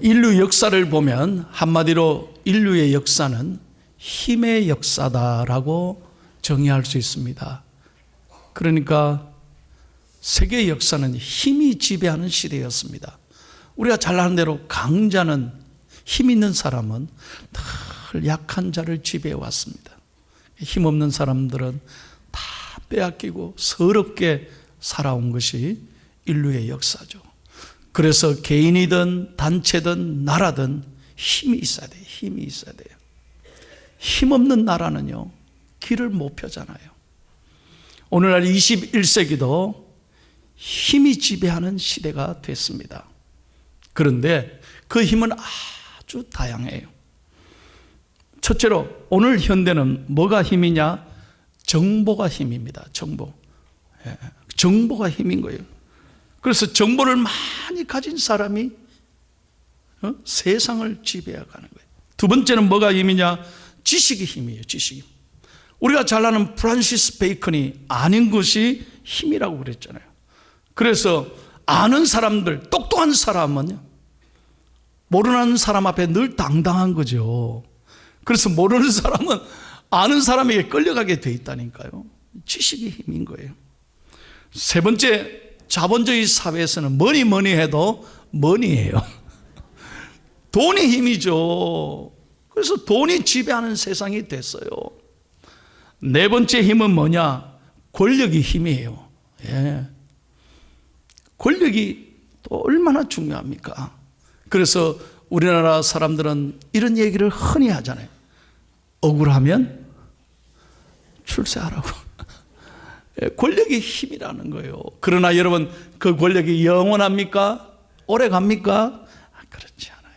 인류 역사를 보면 한마디로 인류의 역사는 힘의 역사다라고 정의할 수 있습니다. 그러니까 세계의 역사는 힘이 지배하는 시대였습니다. 우리가 잘 아는 대로 강자는, 힘 있는 사람은 늘 약한 자를 지배해 왔습니다. 힘없는 사람들은 다 빼앗기고 서럽게 살아온 것이 인류의 역사죠. 그래서 개인이든 단체든 나라든 힘이 있어야 돼요. 힘이 있어야 돼요. 힘없는 나라는요, 길을 못 펴잖아요. 오늘날 21세기도 힘이 지배하는 시대가 됐습니다. 그런데 그 힘은 아주 다양해요. 첫째로 오늘 현대는 뭐가 힘이냐? 정보가 힘입니다. 정보. 정보가 힘인 거예요. 그래서 정보를 많이 가진 사람이 세상을 지배해 가는 거예요. 두 번째는 뭐가 힘이냐? 지식이 힘이에요. 지식이. 우리가 잘 아는 프란시스 베이컨이 아는 것이 힘이라고 그랬잖아요. 그래서 아는 사람들, 똑똑한 사람은 모르는 사람 앞에 늘 당당한 거죠. 그래서 모르는 사람은 아는 사람에게 끌려가게 돼 있다니까요. 지식이 힘인 거예요. 세 번째, 자본주의 사회에서는 뭐니 해도 머니예요. 돈이 힘이죠. 그래서 돈이 지배하는 세상이 됐어요. 네 번째 힘은 뭐냐? 권력이 힘이에요. 예. 권력이 또 얼마나 중요합니까? 그래서 우리나라 사람들은 이런 얘기를 흔히 하잖아요. 억울하면 출세하라고. 권력이 힘이라는 거예요. 그러나 여러분, 그 권력이 영원합니까? 오래 갑니까? 그렇지 않아요.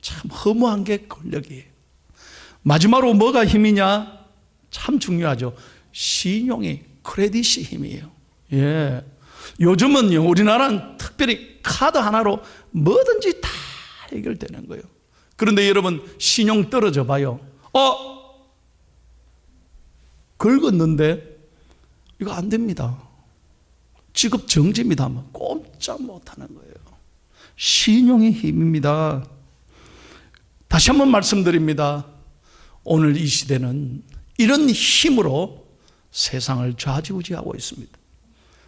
참 허무한 게 권력이에요. 마지막으로 뭐가 힘이냐? 참 중요하죠. 신용이, 크레딧이 힘이에요. 예. 요즘은요, 우리나라는 특별히 카드 하나로 뭐든지 다 해결되는 거예요. 그런데 여러분, 신용 떨어져 봐요. 긁었는데 이거 안 됩니다. 직업 정지입니다 하면 꼼짝 못하는 거예요. 신용의 힘입니다. 다시 한번 말씀드립니다. 오늘 이 시대는 이런 힘으로 세상을 좌지우지하고 있습니다.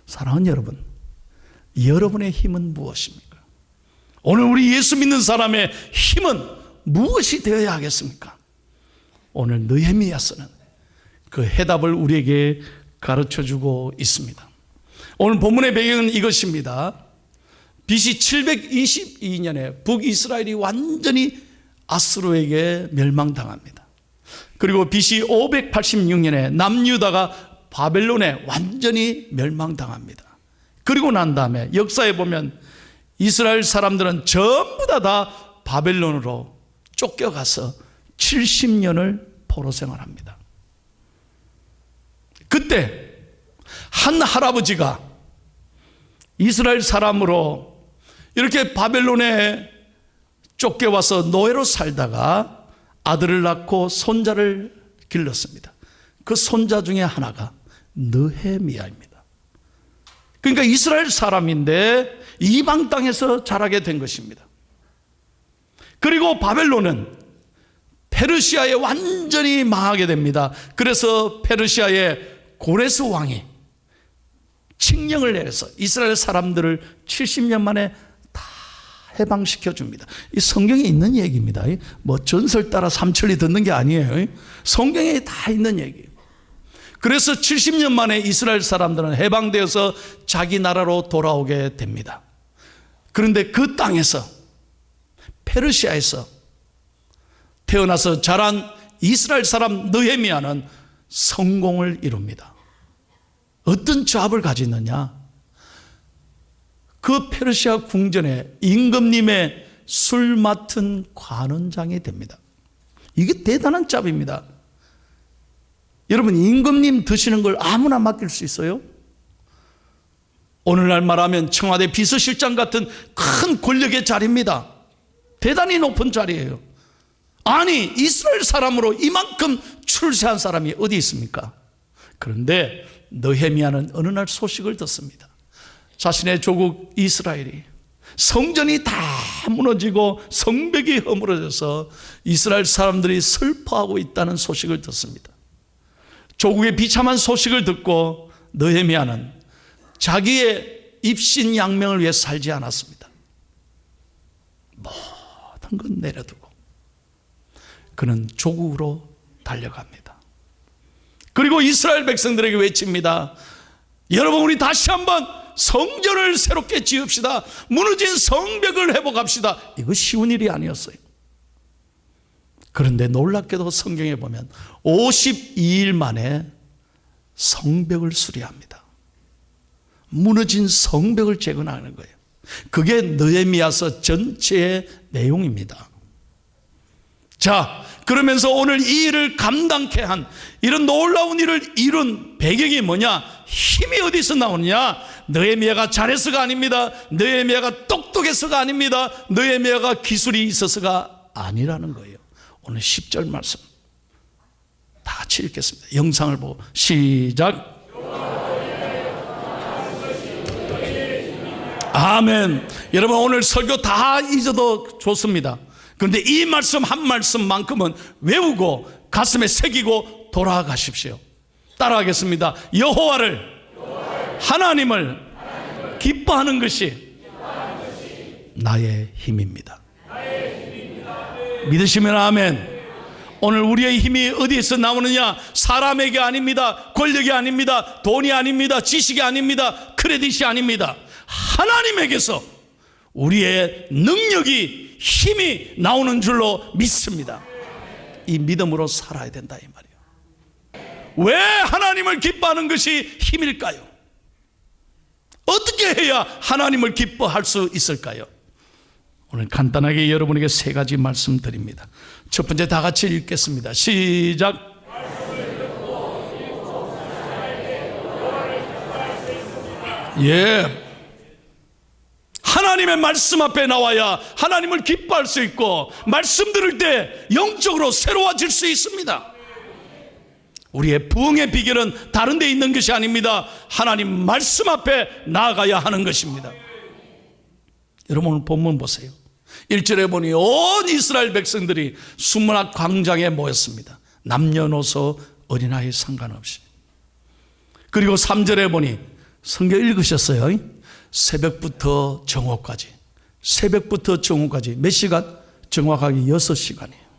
사랑하는 여러분, 여러분의 힘은 무엇입니까? 오늘 우리 예수 믿는 사람의 힘은 무엇이 되어야 하겠습니까? 오늘 느헤미야서는 그 해답을 우리에게 가르쳐주고 있습니다. 오늘 본문의 배경은 이것입니다. BC 722년에 북이스라엘이 완전히 아수르에게 멸망당합니다. 그리고 BC 586년에 남유다가 바벨론에 완전히 멸망당합니다. 그리고 난 다음에 역사에 보면 이스라엘 사람들은 전부 다 바벨론으로 쫓겨가서 70년을 포로 생활합니다. 그때 한 할아버지가 이스라엘 사람으로 이렇게 바벨론에 쫓겨와서 노예로 살다가 아들을 낳고 손자를 길렀습니다. 그 손자 중에 하나가 느헤미야입니다. 그러니까 이스라엘 사람인데 이방 땅에서 자라게 된 것입니다. 그리고 바벨론은 페르시아에 완전히 망하게 됩니다. 그래서 페르시아의 고레스 왕이 칙령을 내려서 이스라엘 사람들을 70년 만에 다 해방시켜 줍니다. 이 성경에 있는 얘기입니다. 뭐 전설 따라 삼천리 듣는 게 아니에요. 성경에 다 있는 얘기예요. 그래서 70년 만에 이스라엘 사람들은 해방되어서 자기 나라로 돌아오게 됩니다. 그런데 그 땅에서, 페르시아에서 태어나서 자란 이스라엘 사람 느헤미야는 성공을 이룹니다. 어떤 잡을 가지느냐? 그 페르시아 궁전에 임금님의 술 맡은 관원장이 됩니다. 이게 대단한 잡입니다. 여러분, 임금님 드시는 걸 아무나 맡길 수 있어요? 오늘날 말하면 청와대 비서실장 같은 큰 권력의 자리입니다. 대단히 높은 자리예요. 아니, 이스라엘 사람으로 이만큼 출세한 사람이 어디 있습니까? 그런데 느헤미야는 어느 날 소식을 듣습니다. 자신의 조국 이스라엘이 성전이 다 다 무너지고 성벽이 허물어져서 이스라엘 사람들이 슬퍼하고 있다는 소식을 듣습니다. 조국의 비참한 소식을 듣고 느헤미야는 자기의 입신양명을 위해 살지 않았습니다. 모든 건 내려두고 그는 조국으로 달려갑니다. 그리고 이스라엘 백성들에게 외칩니다. 여러분, 우리 다시 한번 성전을 새롭게 지읍시다. 무너진 성벽을 회복합시다. 이거 쉬운 일이 아니었어요. 그런데 놀랍게도 성경에 보면 52일 만에 성벽을 수리합니다. 무너진 성벽을 재건하는 거예요. 그게 느헤미야서 전체의 내용입니다. 자, 그러면서 오늘 이 일을 감당케 한 이런 놀라운 일을 이룬 배경이 뭐냐? 힘이 어디서 나오느냐? 느헤미야가 잘해서가 아닙니다. 느헤미야가 똑똑해서가 아닙니다. 느헤미야가 기술이 있어서가 아니라는 거예요. 오늘 10절 말씀 다 같이 읽겠습니다. 영상을 보고 시작. 아멘. 여러분, 오늘 설교 다 잊어도 좋습니다. 그런데 이 말씀 한 말씀만큼은 외우고 가슴에 새기고 돌아가십시오. 따라하겠습니다. 여호와를 하나님을 기뻐하는 것이 나의 힘입니다. 믿으시면 아멘. 오늘 우리의 힘이 어디에서 나오느냐? 사람에게 아닙니다. 권력이 아닙니다. 돈이 아닙니다. 지식이 아닙니다. 크레딧이 아닙니다. 하나님에게서 우리의 능력이, 힘이 나오는 줄로 믿습니다. 이 믿음으로 살아야 된다 이 말이에요. 왜 하나님을 기뻐하는 것이 힘일까요? 어떻게 해야 하나님을 기뻐할 수 있을까요? 오늘 간단하게 여러분에게 세 가지 말씀드립니다. 첫 번째 다 같이 읽겠습니다. 시작. 예. 하나님의 말씀 앞에 나와야 하나님을 기뻐할 수 있고, 말씀 들을 때 영적으로 새로워질 수 있습니다. 우리의 부흥의 비결은 다른 데 있는 것이 아닙니다. 하나님 말씀 앞에 나아가야 하는 것입니다. 여러분, 오늘 본문 보세요. 1절에 보니 온 이스라엘 백성들이 수문학 광장에 모였습니다. 남녀노소 어린아이 상관없이. 그리고 3절에 보니 성경 읽으셨어요? 새벽부터 정오까지. 새벽부터 정오까지 몇 시간? 정확하게 6시간이에요.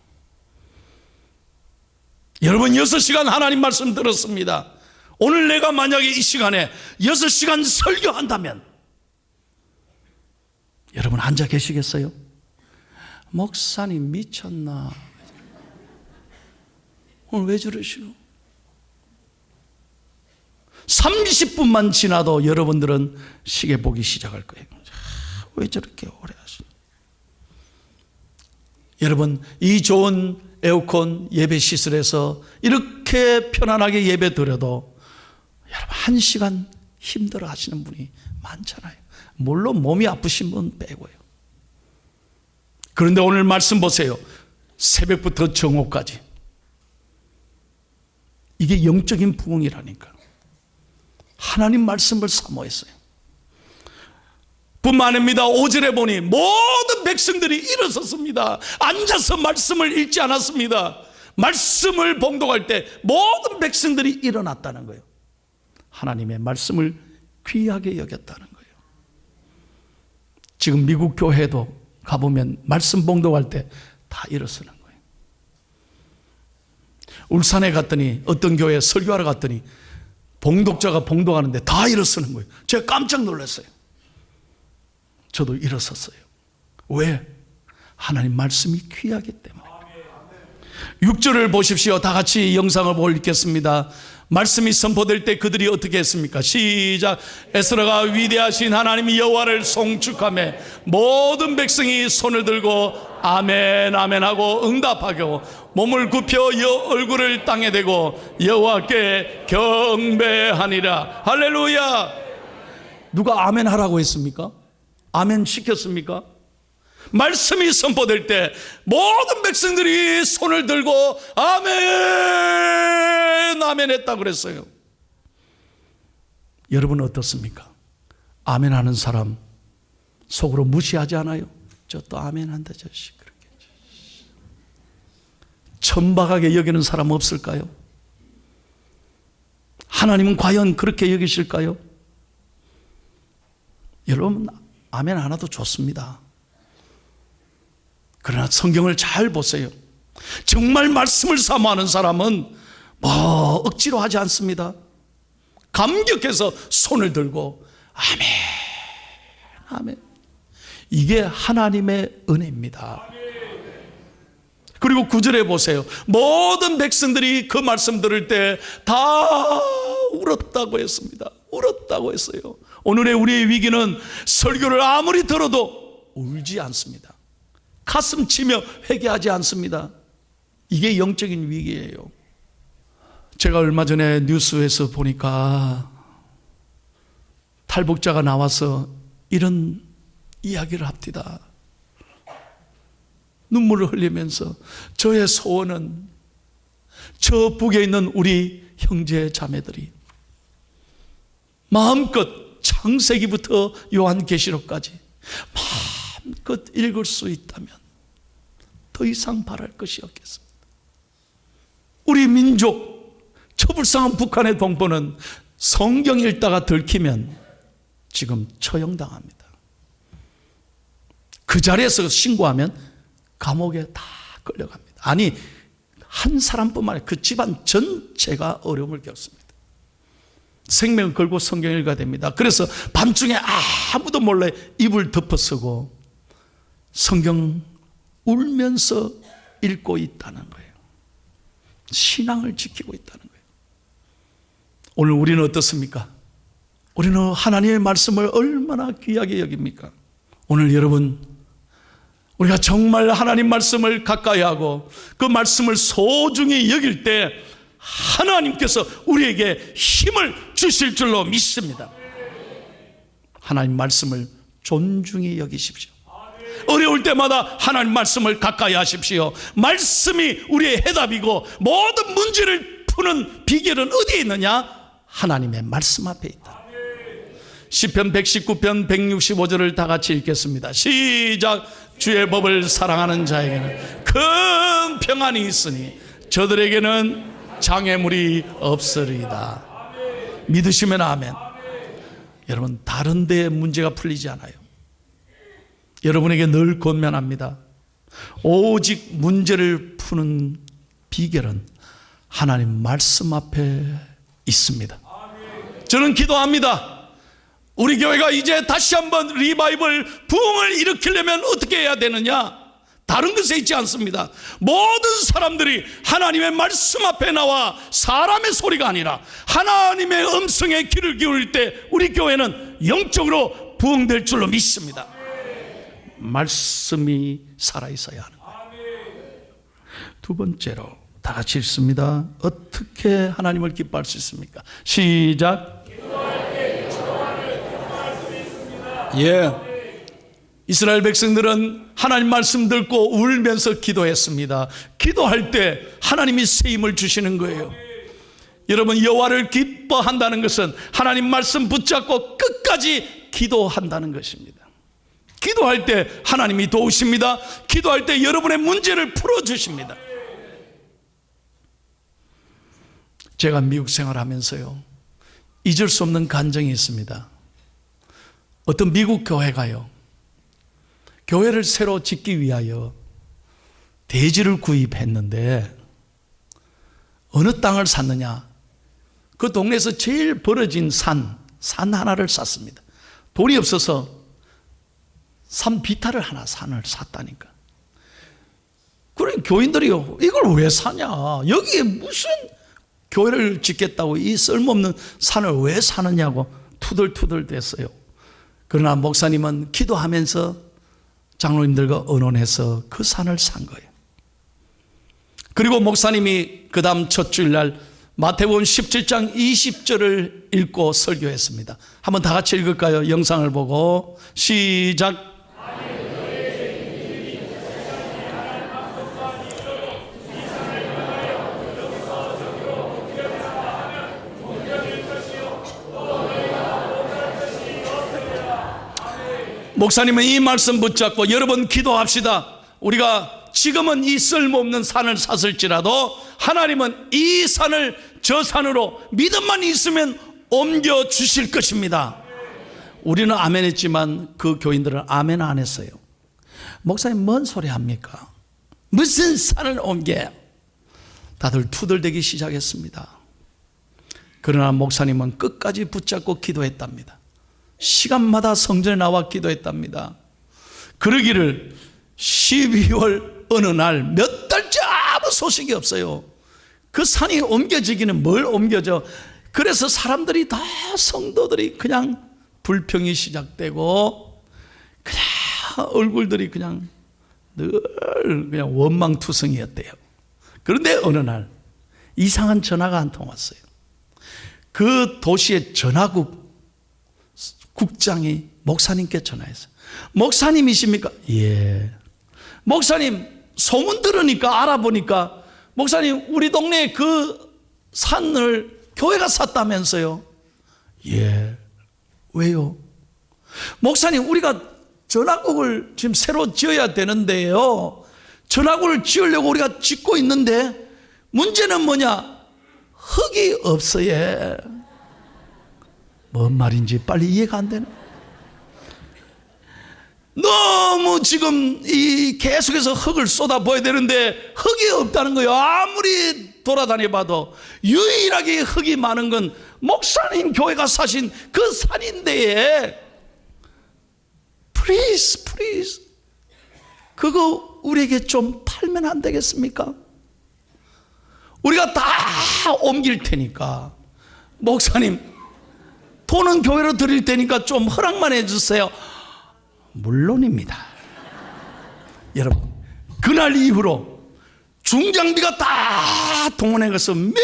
여러분, 6시간 하나님 말씀 들었습니다. 오늘 내가 만약에 이 시간에 6시간 설교한다면 여러분 앉아 계시겠어요? 목사님 미쳤나? 오늘 왜 저러시노? 30분만 지나도 여러분들은 시계 보기 시작할 거예요. 왜 저렇게 오래 하시노? 여러분, 이 좋은 에어컨 예배 시설에서 이렇게 편안하게 예배 드려도 여러분 1시간 힘들어 하시는 분이 많잖아요. 물론 몸이 아프신 분 빼고요. 그런데 오늘 말씀 보세요. 새벽부터 정오까지. 이게 영적인 부흥이라니까. 하나님 말씀을 사모했어요. 뿐만 아닙니다. 5절에 보니 모든 백성들이 일어섰습니다. 앉아서 말씀을 읽지 않았습니다. 말씀을 봉독할 때 모든 백성들이 일어났다는 거예요. 하나님의 말씀을 귀하게 여겼다는 거예요. 지금 미국 교회도 가보면 말씀 봉독할 때 다 일어서는 거예요. 울산에 갔더니 어떤 교회에 설교하러 갔더니 봉독자가 봉독하는데 다 일어서는 거예요. 제가 깜짝 놀랐어요. 저도 일어섰어요. 왜? 하나님 말씀이 귀하기 때문에. 6절을 보십시오. 다 같이 영상을 보고 읽겠습니다. 말씀이 선포될 때 그들이 어떻게 했습니까? 시작. 에스라가 위대하신 하나님 여호와를 송축하며 모든 백성이 손을 들고 아멘 아멘 하고 응답하고 몸을 굽혀 얼굴을 땅에 대고 여호와께 경배하니라. 할렐루야. 누가 아멘 하라고 했습니까? 아멘 시켰습니까? 말씀이 선포될 때 모든 백성들이 손을 들고 아멘 아멘 했다고 그랬어요. 여러분 어떻습니까? 아멘 하는 사람 속으로 무시하지 않아요? 저 또 아멘 한다 저씨. 그렇게 천박하게 여기는 사람 없을까요? 하나님은 과연 그렇게 여기실까요? 여러분 아멘 안 해도 좋습니다. 그러나 성경을 잘 보세요. 정말 말씀을 사모하는 사람은 뭐 억지로 하지 않습니다. 감격해서 손을 들고 아멘 아멘. 이게 하나님의 은혜입니다. 그리고 9절에 보세요. 모든 백성들이 그 말씀 들을 때 다 울었다고 했습니다. 울었다고 했어요. 오늘의 우리의 위기는 설교를 아무리 들어도 울지 않습니다. 가슴 치며 회개하지 않습니다. 이게 영적인 위기예요. 제가 얼마 전에 뉴스에서 보니까 탈북자가 나와서 이런 이야기를 합니다. 눈물을 흘리면서 저의 소원은 저 북에 있는 우리 형제 자매들이 마음껏 창세기부터 요한계시록까지 마음껏 읽을 수 있다면 더 이상 바랄 것이 없겠습니다. 우리 민족, 저 불쌍한 북한의 동포는 성경 읽다가 들키면 지금 처형당합니다. 그 자리에서 신고하면 감옥에 다 끌려갑니다. 아니, 한 사람뿐만 아니라 그 집안 전체가 어려움을 겪습니다. 생명을 걸고 성경 읽어야 됩니다. 그래서 밤중에 아무도 몰래 이불 덮어쓰고 성경 울면서 읽고 있다는 거예요. 신앙을 지키고 있다는 거예요. 오늘 우리는 어떻습니까? 우리는 하나님의 말씀을 얼마나 귀하게 여깁니까? 오늘 여러분, 우리가 정말 하나님 말씀을 가까이 하고 그 말씀을 소중히 여길 때 하나님께서 우리에게 힘을 주실 줄로 믿습니다. 하나님 말씀을 존중히 여기십시오. 어려울 때마다 하나님 말씀을 가까이 하십시오. 말씀이 우리의 해답이고 모든 문제를 푸는 비결은 어디에 있느냐? 하나님의 말씀 앞에 있다. 시편 119편 165절을 다 같이 읽겠습니다. 시작. 주의 법을 사랑하는 자에게는 큰 평안이 있으니 저들에게는 장애물이 없으리이다. 믿으시면 아멘. 여러분, 다른 데에 문제가 풀리지 않아요. 여러분에게 늘 권면합니다. 오직 문제를 푸는 비결은 하나님 말씀 앞에 있습니다. 저는 기도합니다. 우리 교회가 이제 다시 한번 리바이벌 부흥을 일으키려면 어떻게 해야 되느냐? 다른 것에 있지 않습니다. 모든 사람들이 하나님의 말씀 앞에 나와 사람의 소리가 아니라 하나님의 음성에 귀를 기울일 때 우리 교회는 영적으로 부흥될 줄로 믿습니다. 말씀이 살아있어야 하는 거예요. 두 번째로 다 같이 읽습니다. 어떻게 하나님을 기뻐할 수 있습니까? 시작. 예. 이스라엘 백성들은 하나님 말씀 듣고 울면서 기도했습니다. 기도할 때 하나님이 새 힘을 주시는 거예요. 여러분, 여호와를 기뻐한다는 것은 하나님 말씀 붙잡고 끝까지 기도한다는 것입니다. 기도할 때 하나님이 도우십니다. 기도할 때 여러분의 문제를 풀어주십니다. 제가 미국 생활하면서요, 잊을 수 없는 간증이 있습니다. 어떤 미국 교회가요, 교회를 새로 짓기 위하여 대지를 구입했는데 어느 땅을 샀느냐? 그 동네에서 제일 벌어진 산 하나를 샀습니다. 돈이 없어서 산 비탈을 하나 산을 샀다니까. 그래, 교인들이요, 이걸 왜 사냐? 여기에 무슨 교회를 짓겠다고 이 쓸모없는 산을 왜 사느냐고 투덜투덜 됐어요. 그러나 목사님은 기도하면서 장로님들과 의논해서 그 산을 산 거예요. 그리고 목사님이 그 다음 첫 주일날 마태복음 17장 20절을 읽고 설교했습니다. 한번 다 같이 읽을까요? 영상을 보고 시작. 목사님은 이 말씀 붙잡고 여러분 기도합시다. 우리가 지금은 이 쓸모없는 산을 샀을지라도 하나님은 이 산을 저 산으로 믿음만 있으면 옮겨 주실 것입니다. 우리는 아멘 했지만 그 교인들은 아멘 안 했어요. 목사님 뭔 소리 합니까? 무슨 산을 옮겨요? 다들 투덜대기 시작했습니다. 그러나 목사님은 끝까지 붙잡고 기도했답니다. 시간마다 성전에 나와 기도했답니다. 그러기를 12월 어느 날 몇 달째 아무 소식이 없어요. 그 산이 옮겨지기는 뭘 옮겨져. 그래서 사람들이 다 성도들이 그냥 불평이 시작되고 그냥 얼굴들이 그냥 늘 그냥 원망투성이었대요. 그런데 어느 날 이상한 전화가 한 통 왔어요. 그 도시의 전화국 국장이 목사님께 전화했어요. 목사님이십니까? 예. 목사님, 소문 들으니까 알아보니까 목사님 우리 동네에 그 산을 교회가 샀다면서요? 예. 왜요? 목사님, 우리가 전화국을 지금 새로 지어야 되는데요, 전화국을 지으려고 우리가 짓고 있는데 문제는 뭐냐? 흙이 없어요. 뭔 말인지 빨리 이해가 안 되네. 너무 지금 계속해서 흙을 쏟아부어야 되는데 흙이 없다는 거예요. 아무리 돌아다녀봐도 유일하게 흙이 많은 건 목사님 교회가 사신 그 산인데, please 그거 우리에게 좀 팔면 안 되겠습니까? 우리가 다 옮길 테니까, 목사님 돈은 교회로 드릴 테니까 좀 허락만 해주세요. 물론입니다. 여러분, 그날 이후로 중장비가 다 동원해 가서 매일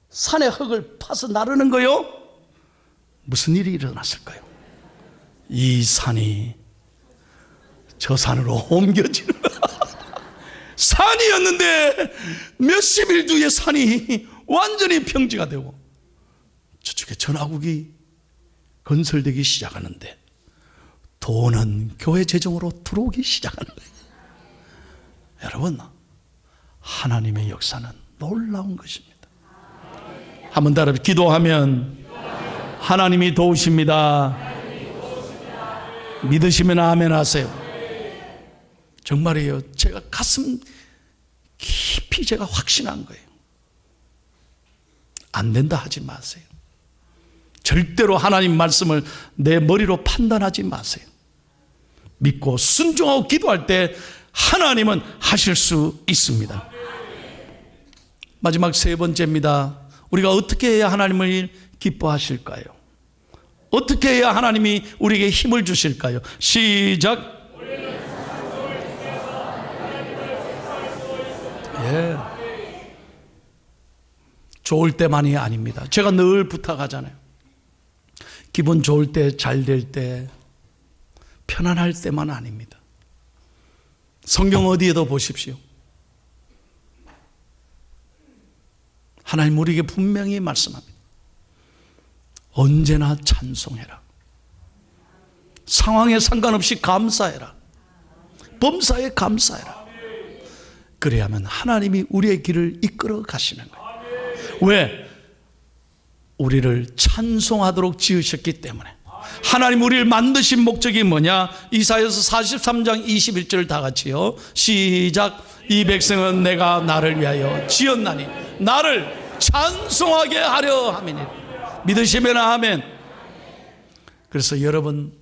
산에 흙을 파서 나르는 거요. 무슨 일이 일어났을까요? 이 산이 저 산으로 옮겨지는 거야. 산이었는데 몇십 일 뒤에 산이 완전히 평지가 되고 저쪽에 전화국이 건설되기 시작하는데 돈은 교회 재정으로 들어오기 시작하는 거예요. 여러분, 하나님의 역사는 놀라운 것입니다. 한번 더 기도하면 하나님이 도우십니다. 믿으시면 아멘 하세요. 정말이에요. 제가 가슴 깊이 제가 확신한 거예요. 안 된다 하지 마세요. 절대로 하나님 말씀을 내 머리로 판단하지 마세요. 믿고 순종하고 기도할 때 하나님은 하실 수 있습니다. 마지막 세 번째입니다. 우리가 어떻게 해야 하나님을 기뻐하실까요? 어떻게 해야 하나님이 우리에게 힘을 주실까요? 시작. 예. 좋을 때만이 아닙니다. 제가 늘 부탁하잖아요. 기분 좋을 때, 잘 될 때, 편안할 때만 아닙니다. 성경 어디에도 보십시오. 하나님 우리에게 분명히 말씀합니다. 언제나 찬송해라. 상황에 상관없이 감사해라. 범사에 감사해라. 그래야만 하나님이 우리의 길을 이끌어 가시는 거예요. 왜? 우리를 찬송하도록 지으셨기 때문에. 하나님 우리를 만드신 목적이 뭐냐? 이사야서 43장 21절 다 같이요. 시작. 이 백성은 내가 나를 위하여 지었나니 나를 찬송하게 하려 함이니. 믿으시면 아멘. 그래서 여러분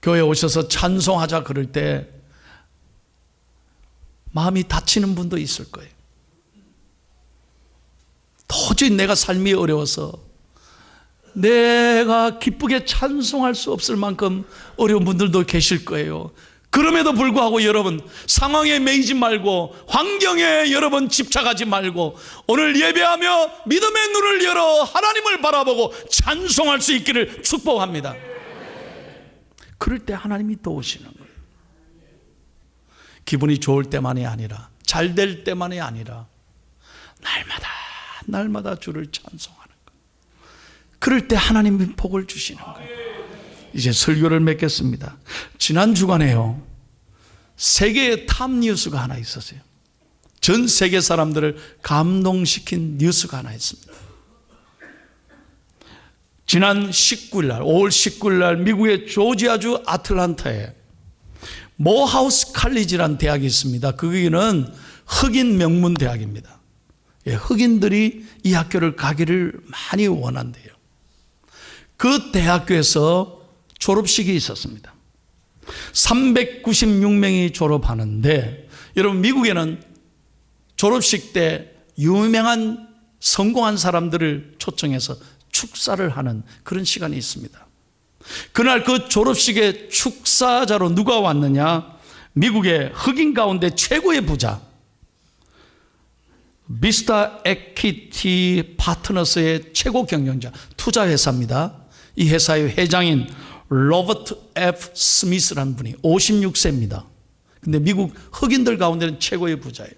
교회 오셔서 찬송하자 그럴 때 마음이 다치는 분도 있을 거예요. 도저히 내가 삶이 어려워서 내가 기쁘게 찬송할 수 없을 만큼 어려운 분들도 계실 거예요. 그럼에도 불구하고 여러분 상황에 매이지 말고 환경에 여러분 집착하지 말고 오늘 예배하며 믿음의 눈을 열어 하나님을 바라보고 찬송할 수 있기를 축복합니다. 그럴 때 하나님이 도우시는 거예요. 기분이 좋을 때만이 아니라 잘 될 때만이 아니라 날마다 주를 찬송하는 거예요. 그럴 때 하나님이 복을 주시는 거예요. 이제 설교를 맺겠습니다. 지난 주간에요, 세계의 탑 뉴스가 하나 있었어요. 전 세계 사람들을 감동시킨 뉴스가 하나 있습니다. 지난 19일 날, 5월 19일 날 미국의 조지아주 아틀란타에 모하우스 칼리지라는 대학이 있습니다. 거기는 흑인 명문 대학입니다. 흑인들이 이 학교를 가기를 많이 원한대요. 그 대학교에서 졸업식이 있었습니다. 396명이 졸업하는데, 여러분 미국에는 졸업식 때 유명한 성공한 사람들을 초청해서 축사를 하는 그런 시간이 있습니다. 그날 그 졸업식에 축사자로 누가 왔느냐? 미국의 흑인 가운데 최고의 부자, 미스터 에퀴티 파트너스의 최고 경영자, 투자회사입니다. 이 회사의 회장인 로버트 F. 스미스라는 분이 56세입니다. 근데 미국 흑인들 가운데는 최고의 부자예요.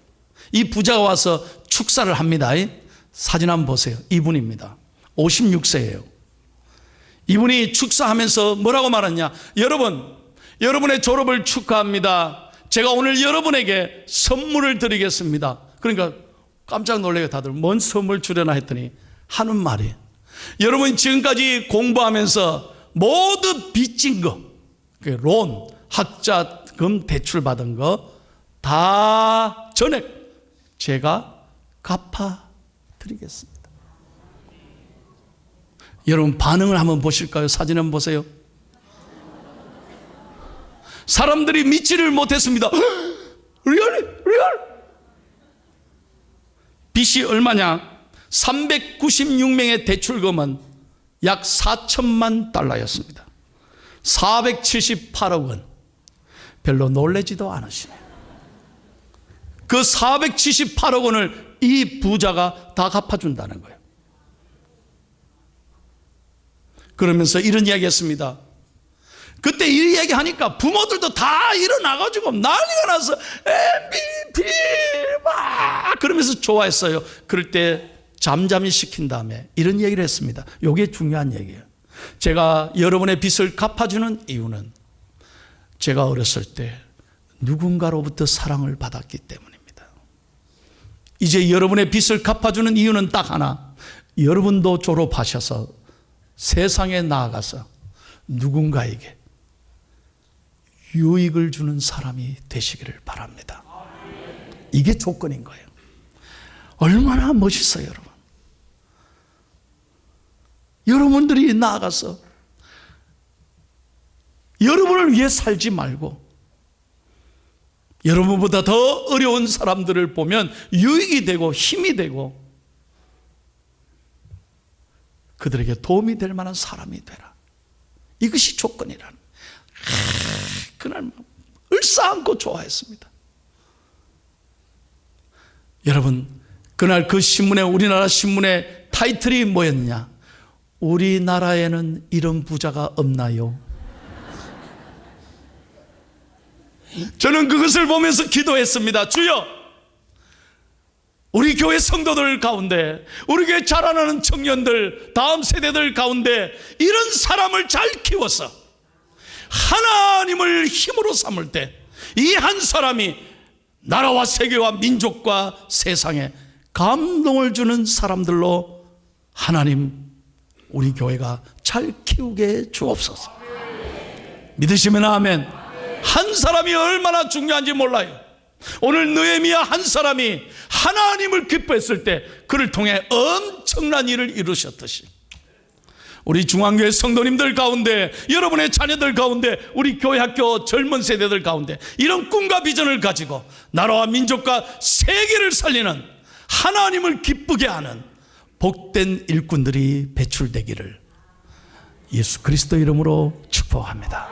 이 부자가 와서 축사를 합니다. 사진 한번 보세요. 이분입니다. 56세예요. 이분이 축사하면서 뭐라고 말했냐? 여러분, 여러분의 졸업을 축하합니다. 제가 오늘 여러분에게 선물을 드리겠습니다. 그러니까 깜짝 놀래게 다들 뭔 선물 주려나 했더니 하는 말이, 여러분이 지금까지 공부하면서 모두 빚진 거, 론, 학자금 대출 받은 거 다 전액 제가 갚아드리겠습니다. 여러분 반응을 한번 보실까요? 사진 한번 보세요. 사람들이 믿지를 못했습니다. 리얼? 빚이 얼마냐? 396명의 대출금은 약 4천만 달러였습니다. 478억 원. 별로 놀라지도 않으시네요. 그 478억 원을 이 부자가 다 갚아준다는 거예요. 그러면서 이런 이야기 했습니다. 그때 이 얘기 하니까 부모들도 다 일어나가지고 난리가 나서 MVP 막 그러면서 좋아했어요. 그럴 때 잠잠히 시킨 다음에 이런 얘기를 했습니다. 이게 중요한 얘기예요. 제가 여러분의 빚을 갚아주는 이유는 제가 어렸을 때 누군가로부터 사랑을 받았기 때문입니다. 이제 여러분의 빚을 갚아주는 이유는 딱 하나, 여러분도 졸업하셔서 세상에 나아가서 누군가에게 유익을 주는 사람이 되시기를 바랍니다. 이게 조건인 거예요. 얼마나 멋있어요, 여러분. 여러분들이 나아가서 여러분을 위해 살지 말고 여러분보다 더 어려운 사람들을 보면 유익이 되고 힘이 되고 그들에게 도움이 될 만한 사람이 되라. 이것이 조건이라는. 그날 을싸안고 좋아했습니다. 여러분, 그날 그 신문에, 우리나라 신문의 타이틀이 뭐였냐? 우리나라에는 이런 부자가 없나요? 저는 그것을 보면서 기도했습니다. 주여, 우리 교회 성도들 가운데, 우리 교회 자라나는 청년들, 다음 세대들 가운데 이런 사람을 잘 키워서 하나님을 힘으로 삼을 때 이 한 사람이 나라와 세계와 민족과 세상에 감동을 주는 사람들로 하나님 우리 교회가 잘 키우게 주옵소서. 믿으시면 아멘. 한 사람이 얼마나 중요한지 몰라요. 오늘 느헤미야 한 사람이 하나님을 기뻐했을 때 그를 통해 엄청난 일을 이루셨듯이 우리 중앙교회 성도님들 가운데, 여러분의 자녀들 가운데, 우리 교회학교 젊은 세대들 가운데 이런 꿈과 비전을 가지고 나라와 민족과 세계를 살리는, 하나님을 기쁘게 하는 복된 일꾼들이 배출되기를 예수 그리스도 이름으로 축복합니다.